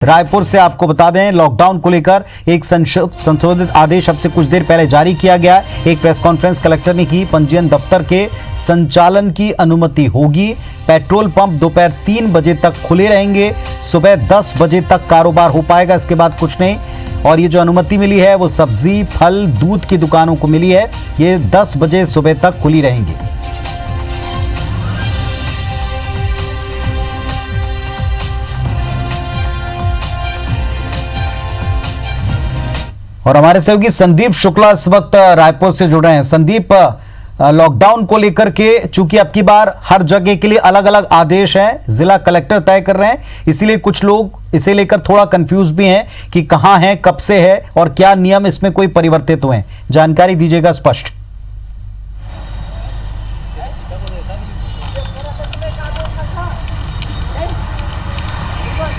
रायपुर से आपको बता दें, लॉकडाउन को लेकर एक संशोधित आदेश अब से कुछ देर पहले जारी किया गया। एक प्रेस कॉन्फ्रेंस कलेक्टर ने की। पंजीयन दफ्तर के संचालन की अनुमति होगी। पेट्रोल पंप दोपहर 3 बजे तक खुले रहेंगे। सुबह 10 बजे तक कारोबार हो पाएगा, इसके बाद कुछ नहीं। और ये जो अनुमति मिली है वो सब्जी, फल, दूध की दुकानों को मिली है। ये 10 बजे सुबह तक खुली रहेंगी। और हमारे सहयोगी संदीप शुक्ला इस वक्त रायपुर से जुड़ रहे हैं। संदीप, लॉकडाउन को लेकर के चूंकि अब की बार हर जगह के लिए अलग अलग आदेश हैं, जिला कलेक्टर तय कर रहे हैं, इसीलिए कुछ लोग इसे लेकर थोड़ा कंफ्यूज भी हैं कि कहां है, कब से है और क्या नियम इसमें कोई परिवर्तित हुए हैं। जानकारी दीजिएगा स्पष्ट।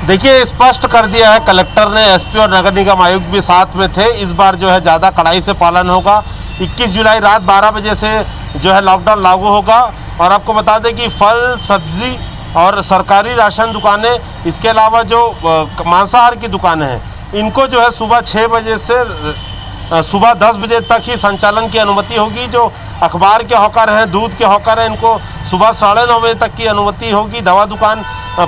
देखिए, स्पष्ट कर दिया है कलेक्टर ने। एसपी और नगर निगम आयुक्त भी साथ में थे। इस बार जो है ज़्यादा कड़ाई से पालन होगा। 21 जुलाई रात 12 बजे से जो है लॉकडाउन लागू होगा। और आपको बता दें कि फल, सब्जी और सरकारी राशन दुकानें, इसके अलावा जो मांसाहार की दुकानें हैं, इनको जो है सुबह 6 बजे से सुबह 10 बजे तक ही संचालन की अनुमति होगी। जो अखबार के हॉकर हैं, दूध के हॉकर हैं, इनको सुबह 9:30 बजे तक की अनुमति होगी। दवा दुकान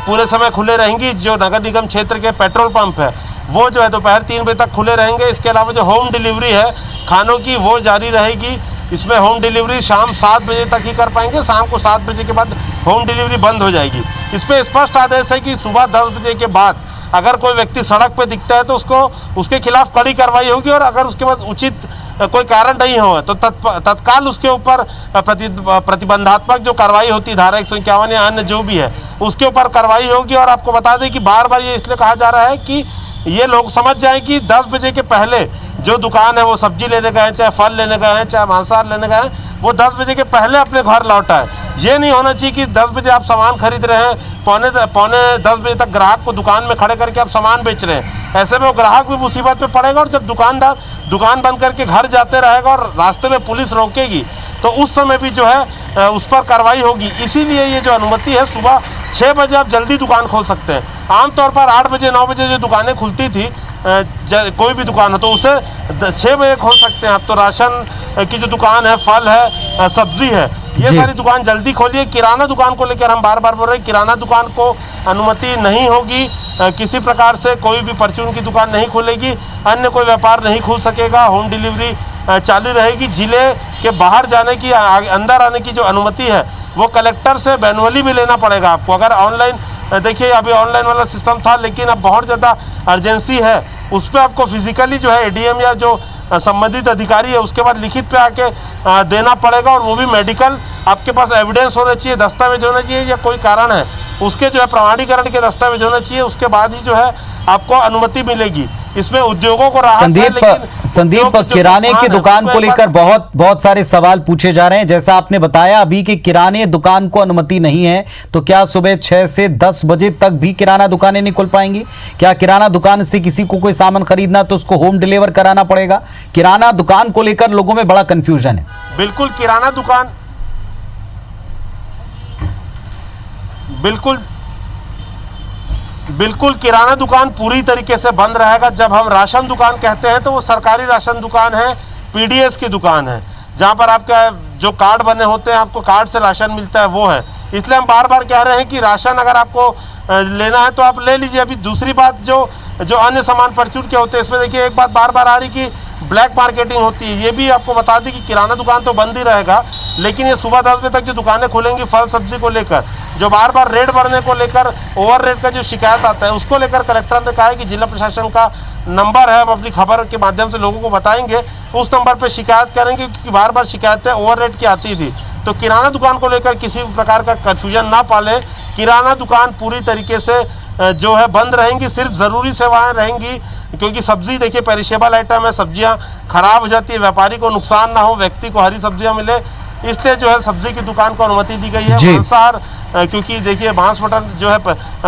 पूरे समय खुले रहेंगी। जो नगर निगम क्षेत्र के पेट्रोल पंप है वो जो है दोपहर 3 बजे तक खुले रहेंगे। इसके अलावा जो होम डिलीवरी है खानों की, वो जारी रहेगी। इसमें होम डिलीवरी शाम 7 बजे तक ही कर पाएंगे। शाम को 7 बजे के बाद होम डिलीवरी बंद हो जाएगी। इस पर स्पष्ट आदेश है कि सुबह 10 बजे के बाद अगर कोई व्यक्ति सड़क पर दिखता है तो उसके खिलाफ कड़ी कार्रवाई होगी। और अगर उसके बाद उचित कोई कारण नहीं हो तो तत्काल उसके ऊपर प्रतिबंधात्मक जो कार्रवाई होती है, धारा 151 या अन्य जो भी है, उसके ऊपर कार्रवाई होगी। और आपको बता दें कि बार बार ये इसलिए कहा जा रहा है कि ये लोग समझ जाएं कि 10 बजे के पहले जो दुकान है, वो सब्जी लेने गए हैं, चाहे फल लेने गए हैं, चाहे मांसाहार लेने गए हैं, वो 10 बजे के पहले अपने घर लौट आए। ये नहीं होना चाहिए कि 10 बजे आप सामान खरीद रहे हैं, पौने 10 बजे तक ग्राहक को दुकान में खड़े करके आप सामान बेच रहे हैं। ऐसे में वो ग्राहक भी मुसीबत में पड़ेगा। और जब दुकानदार दुकान बंद करके घर जाते रहेगा और रास्ते में पुलिस रोकेगी तो उस समय भी जो है उस पर कार्रवाई होगी। इसीलिए ये जो अनुमति है, सुबह 6 बजे आप जल्दी दुकान खोल सकते हैं। आमतौर पर 8 बजे 9 बजे जो दुकानें खुलती थी, कोई भी दुकान हो, तो उसे 6 बजे खोल सकते हैं आप। तो राशन की जो दुकान है, फल है, सब्जी है, ये सारी दुकान जल्दी खोलिए। किराना दुकान को लेकर हम बार बार बोल रहे हैं, किराना दुकान को अनुमति नहीं होगी। किसी प्रकार से कोई भी परचून की दुकान नहीं खुलेगी, अन्य कोई व्यापार नहीं खुल सकेगा। होम डिलीवरी चालू रहेगी। जिले के बाहर जाने की, अंदर आने की जो अनुमति है वो कलेक्टर से मैनुअली भी लेना पड़ेगा आपको। अगर ऑनलाइन, देखिए अभी ऑनलाइन वाला सिस्टम था, लेकिन अब बहुत ज़्यादा अर्जेंसी है, उस पर आपको फिजिकली जो है एडीएम या जो संबंधित अधिकारी है उसके बाद लिखित पे आके देना पड़ेगा। और वो भी मेडिकल आपके पास एविडेंस होना चाहिए, दस्तावेज होना चाहिए, या कोई कारण है उसके जो है प्रमाणीकरण के दस्तावेज होना चाहिए। उसके बाद ही जो है आपको अनुमति मिलेगी। इसमें उद्योगों को राहत है। संदीप, किराने की दुकान को लेकर बहुत सारे सवाल पूछे जा रहे हैं। जैसा आपने बताया अभी कि किराने दुकान को अनुमति नहीं है, तो क्या सुबह 6 से 10 बजे तक भी किराना दुकानें नहीं खुल पाएंगी? क्या किराना दुकान से किसी को कोई सामान खरीदना तो उसको होम डिलीवर कराना पड़ेगा? किराना दुकान को लेकर लोगों में बड़ा कंफ्यूजन है। बिल्कुल, किराना दुकान बिल्कुल किराना दुकान पूरी तरीके से बंद रहेगा। जब हम राशन दुकान कहते हैं तो वो सरकारी राशन दुकान है, पीडीएस की दुकान है, जहाँ पर आपका जो कार्ड बने होते हैं, आपको कार्ड से राशन मिलता है, वो है। इसलिए हम बार बार कह रहे हैं कि राशन अगर आपको लेना है तो आप ले लीजिए। अभी दूसरी बात, जो अन्य सामान परचून के होते हैं, इसमें देखिए एक बात बार बार आ रही कि ब्लैक मार्केटिंग होती है। ये भी आपको बता दें कि किराना दुकान तो बंद ही रहेगा, लेकिन ये सुबह 10 बजे तक जो दुकानें खुलेंगी फल सब्जी को लेकर, जो बार बार रेट बढ़ने को लेकर, ओवर रेट का जो शिकायत आता है, उसको लेकर कलेक्टर ने कहा है कि जिला प्रशासन का नंबर है, हम अपनी खबर के माध्यम से लोगों को बताएंगे, उस नंबर पर शिकायत करेंगे, क्योंकि बार बार शिकायतें ओवर रेट की आती थी। तो किराना दुकान को लेकर किसी प्रकार का कन्फ्यूजन ना पालें। किराना दुकान पूरी तरीके से जो है बंद रहेंगी, सिर्फ ज़रूरी सेवाएं रहेंगी। क्योंकि सब्जी देखिए पेरिशेबल आइटम है, सब्जियां खराब हो जाती है, व्यापारी को नुकसान ना हो, व्यक्ति को हरी सब्जियां मिले, इसलिए जो है सब्जी की दुकान को अनुमति दी गई है। मांसाहार, क्योंकि देखिए मांस मटन जो है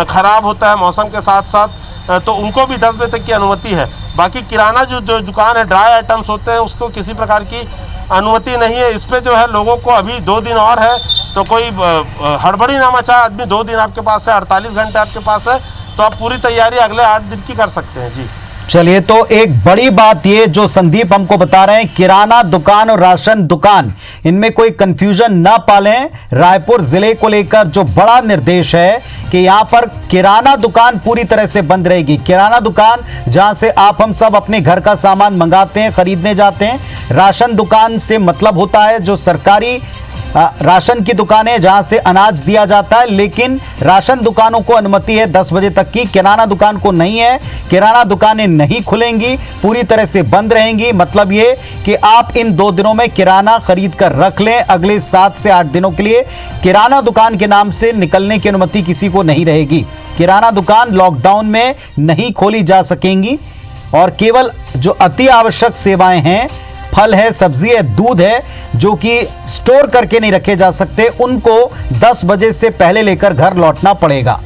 खराब होता है मौसम के साथ साथ, तो उनको भी 10 बजे तक की अनुमति है। बाकी किराना जो दुकान है, ड्राई आइटम्स होते हैं, उसको किसी प्रकार की अनुमति नहीं है। इस पर जो है लोगों को अभी 2 दिन और है, तो कोई हड़बड़ी ना मचा। आदमी 2 दिन आपके पास है, 48 घंटे आपके पास है, तो आप पूरी तैयारी अगले 8 दिन की कर सकते हैं जी। चलिए, तो एक बड़ी बात ये जो संदीप हमको बता रहे हैं, किराना दुकान और राशन दुकान, इनमें कोई कंफ्यूजन ना पालें। रायपुर जिले को लेकर जो बड़ा निर्देश है कि यहां पर किराना दुकान पूरी तरह से बंद रहेगी। किराना दुकान जहां से आप हम सब अपने घर का सामान मंगाते हैं, खरीदने जाते हैं। राशन दुकान से मतलब होता है जो सरकारी राशन की दुकानें जहां से अनाज दिया जाता है, लेकिन राशन दुकानों को अनुमति है 10 बजे तक की, किराना दुकान को नहीं है। किराना दुकानें नहीं खुलेंगी, पूरी तरह से बंद रहेंगी। मतलब ये कि आप इन 2 दिनों में किराना खरीद कर रख लें, अगले 7 से 8 दिनों के लिए किराना दुकान के नाम से निकलने की अनुमति किसी को नहीं रहेगी। किराना दुकान लॉकडाउन में नहीं खोली जा सकेंगी और केवल जो अति आवश्यक सेवाएं हैं, फल है, सब्जी है, दूध है, जो कि स्टोर करके नहीं रखे जा सकते, उनको 10 बजे से पहले लेकर घर लौटना पड़ेगा।